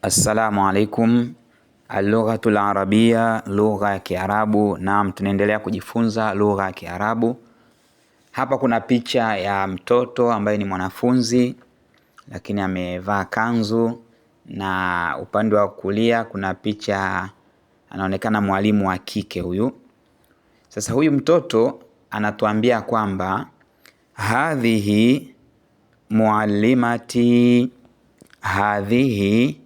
Assalamu alaikum. Al-lughatul arabia, lugha ya Kiarabu. Naam, tunaendelea kujifunza lugha ya Kiarabu. Hapa kuna picha ya mtoto ambaye ni mwanafunzi lakini amevaa kanzu, na upande wa kulia kuna picha, anaonekana mwalimu wa kike huyu. Sasa huyu mtoto anatuambia kwamba hadhihi muallimati, hadhihi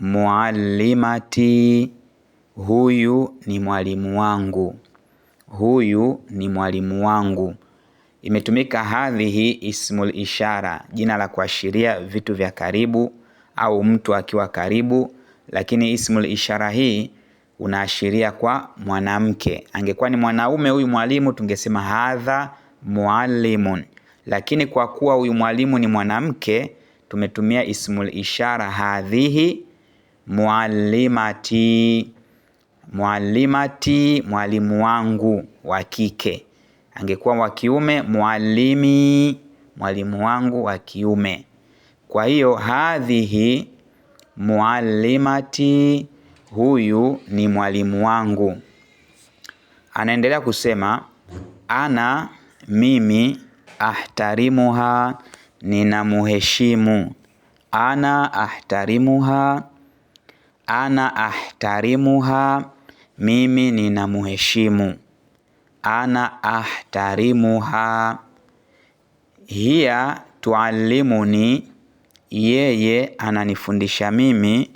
muallimati, huyu ni mwalimu wangu, huyu ni mwalimu wangu. Imetumika hadhihi ismul ishara, jina la kuashiria vitu vya karibu au mtu akiwa karibu, lakini ismul ishara hii unaashiria kwa mwanamke. Angekuwa ni mwanaume huyu mwalimu tungesema hadha muallimun, lakini kwa kuwa huyu mwalimu ni mwanamke tumetumia ismul ishara hadhihi muallimati. Muallimati, mwalimu wangu wa kike. Angekuwa wa kiume muallimi, mwalimu wangu wa kiume. Kwa hiyo hadhihi muallimati, huyu ni mwalimu wangu. Anaendelea kusema ana, mimi, ahtarimuha, ninamuheshimu. Ana ahtarimuha, ana ahtarimuha, mimi ninamuheshimu. Ana ahtarimuha. Hiya tuallimuni, yeye ananifundisha mimi.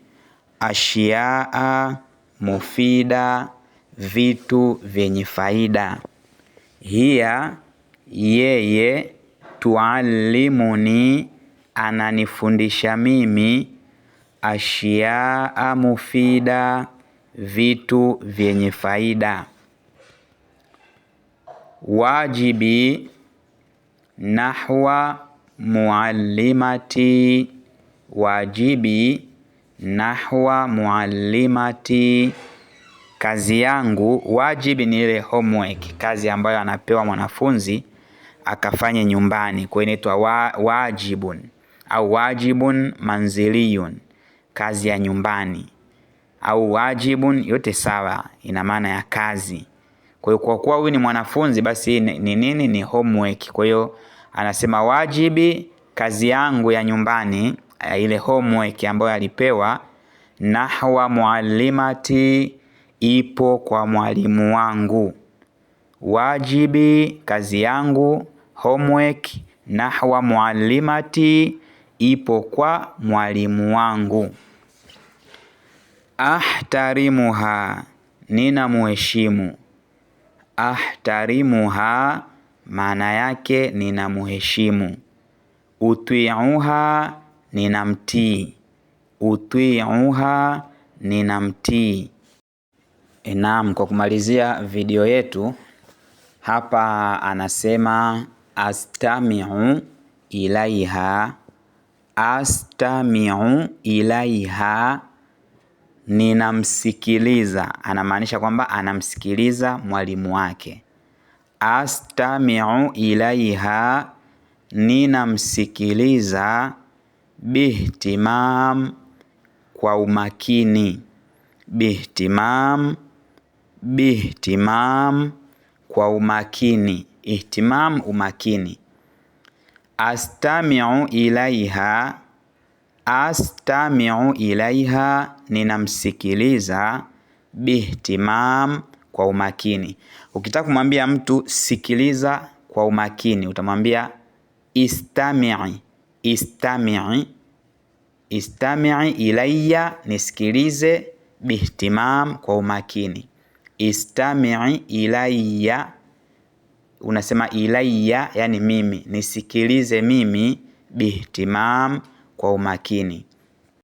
Ashiyaa mufida, vitu vyenye faida. Hiya, yeye, tuallimuni, ananifundisha mimi. Ashiyaa mufida, vitu vyenye faida. Wajibi nahwa muallimati, wajibi nahwa muallimati, kazi yangu. Wajibi ni ile homework, kazi ambayo anapewa mwanafunzi akafanye nyumbani, kwa hiyo inaitwa wajibun au wajibun manziliyun, kazi ya nyumbani, au wajibun, yote sawa, ina maana ya kazi. Kwa hiyo kwa kuwa huyu ni mwanafunzi, basi ni nini? Ni homework. Kwa hiyo anasema wajibi, kazi yangu ya nyumbani, ile homework ambayo alipewa. Nahwa muallimati, ipo kwa mwalimu wangu. Wajibi, kazi yangu, homework. Nahwa muallimati, ipo kwa mwalimu wangu. Ahtarimuha, ninamuheshimu. Ahtarimuha, maana yake ninamuheshimu. Utiuha, ninamtii. Utiuha, ninamtii. Naam, kwa kumalizia video yetu hapa anasema astami'u ilaiha. Astami'u ilaiha, ninamsikiliza. Anamaanisha kwamba anamsikiliza mwalimu wake. Astami'u ilaiha, ninamsikiliza. Bihtimam, kwa umakini. Bihtimam, bihtimam, kwa umakini. Ihtimam, umakini. Astami'u ilaiha, astami'u ilaiha, ninamsikiliza. Bihtimam, kwa umakini. Ukitaka kumwambia mtu sikiliza kwa umakini utamwambia istami'i. Istami'i, istami'i ilayya, nisikilize. Bihtimam, kwa umakini. Istami'i ilayya, unasema ilayya, yani mimi, nisikilize mimi. Bihtimam, kwa umakini.